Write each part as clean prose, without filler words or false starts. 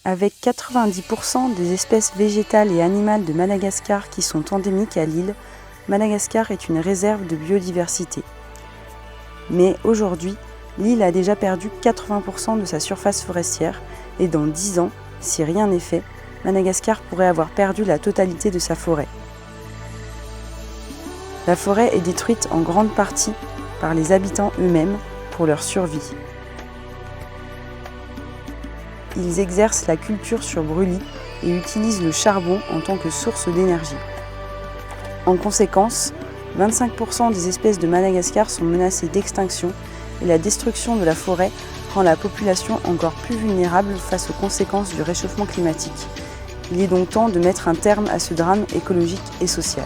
Avec 90% des espèces végétales et animales de Madagascar qui sont endémiques à l'île, Madagascar est une réserve de biodiversité. Mais aujourd'hui, l'île a déjà perdu 80% de sa surface forestière et dans 10 ans, si rien n'est fait, Madagascar pourrait avoir perdu la totalité de sa forêt. La forêt est détruite en grande partie par les habitants eux-mêmes pour leur survie. Ils exercent la culture sur brûlis et utilisent le charbon en tant que source d'énergie. En conséquence, 25% des espèces de Madagascar sont menacées d'extinction et la destruction de la forêt rend la population encore plus vulnérable face aux conséquences du réchauffement climatique. Il est donc temps de mettre un terme à ce drame écologique et social.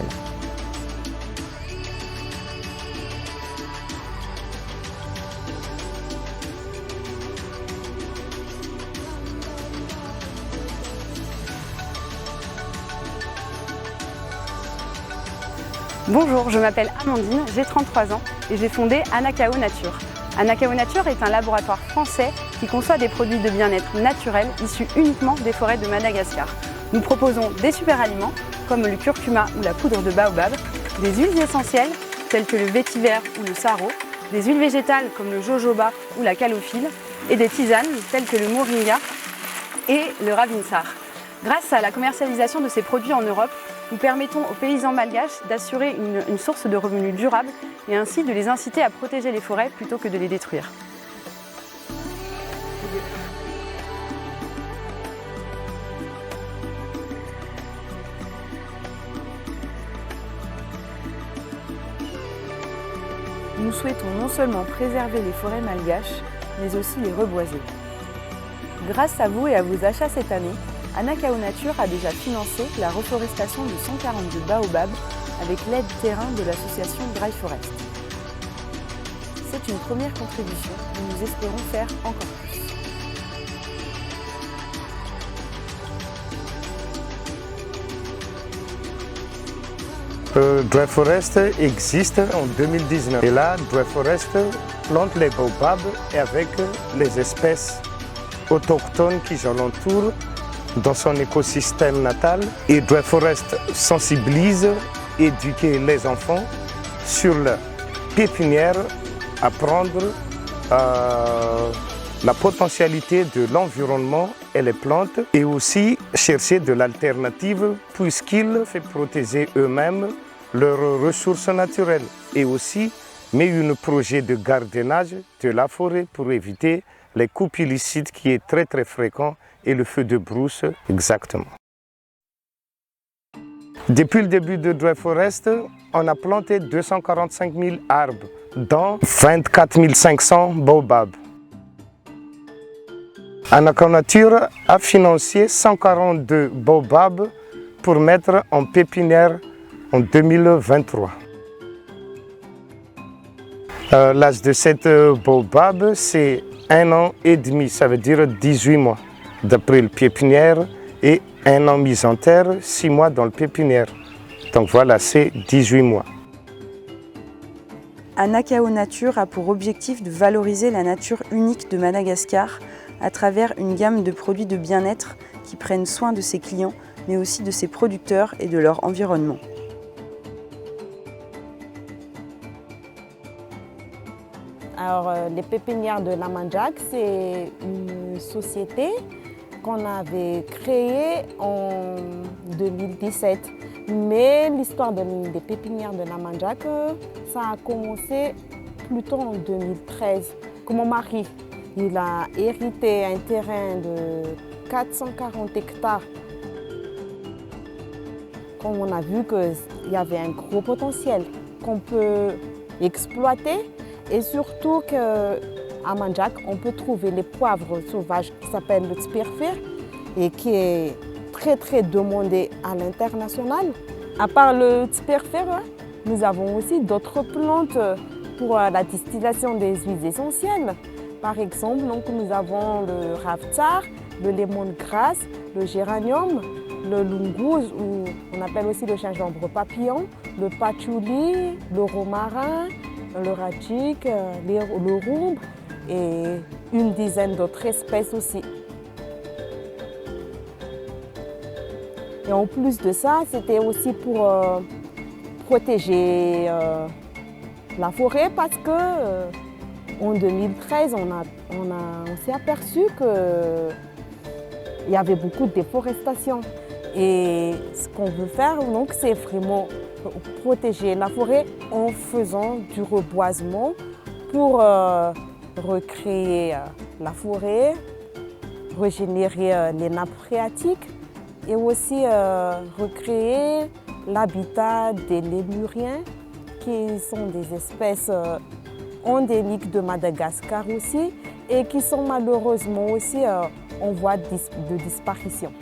Bonjour, je m'appelle Amandine, j'ai 33 ans et j'ai fondé Anakao Nature. Anakao Nature est un laboratoire français qui conçoit des produits de bien-être naturels issus uniquement des forêts de Madagascar. Nous proposons des super aliments comme le curcuma ou la poudre de baobab, des huiles essentielles telles que le vétiver ou le saro, des huiles végétales comme le jojoba ou la calophylle et des tisanes telles que le moringa et le ravinsar. Grâce à la commercialisation de ces produits en Europe, nous permettons aux paysans malgaches d'assurer une source de revenus durable et ainsi de les inciter à protéger les forêts plutôt que de les détruire. Nous souhaitons non seulement préserver les forêts malgaches, mais aussi les reboiser. Grâce à vous et à vos achats cette année, Anakao Nature a déjà financé la reforestation de 142 baobabs avec l'aide terrain de l'association Dry Forest. C'est une première contribution et nous espérons faire encore plus. Dry Forest existe en 2019 et là, Dry Forest plante les baobabs avec les espèces autochtones qui l'entourent dans son écosystème natal. Et Dry Forest sensibilise et éduque les enfants sur la pépinière, apprendre la potentialité de l'environnement et les plantes et aussi chercher de l'alternative puisqu'ils font protéger eux-mêmes leurs ressources naturelles et aussi met un projet de gardiennage de la forêt pour éviter les coupes illicites qui est très fréquent et le feu de brousse exactement. Depuis le début de Dry Forest, on a planté 245 000 arbres, dont 24 500 baobabs. Anakao Nature a financé 142 baobabs pour mettre en pépinière en 2023. L'âge de cette baobab, c'est 1 an et demi, ça veut dire 18 mois d'après le pépinière et 1 an mis en terre, 6 mois dans le pépinière. Donc voilà, c'est 18 mois. Anakao Nature a pour objectif de valoriser la nature unique de Madagascar à travers une gamme de produits de bien-être qui prennent soin de ses clients, mais aussi de ses producteurs et de leur environnement. Alors, les pépinières de Lamanjak, c'est une société qu'on avait créée en 2017. Mais l'histoire des pépinières de Lamanjak, ça a commencé plutôt en 2013. Mon mari, il a hérité un terrain de 440 hectares. Comme on a vu qu'il y avait un gros potentiel qu'on peut exploiter. Et surtout qu'à Manjak, on peut trouver les poivres sauvages qui s'appellent le tsperfir et qui est très demandé à l'international. À part le tsperfir, nous avons aussi d'autres plantes pour la distillation des huiles essentielles. Par exemple, nous avons le ravtsar, le lemongrass, le géranium, le lungouz, ou on appelle aussi le gingembre papillon, le patchouli, le romarin, le rajik, le roumbe et une dizaine d'autres espèces aussi. Et en plus de ça, c'était aussi pour protéger la forêt parce que en 2013, on s'est aperçu qu'il y avait beaucoup de déforestation. Et ce qu'on veut faire, donc, c'est vraiment protéger la forêt en faisant du reboisement pour recréer la forêt, régénérer les nappes phréatiques et aussi recréer l'habitat des lémuriens qui sont des espèces endémiques de Madagascar aussi et qui sont malheureusement aussi en voie de disparition.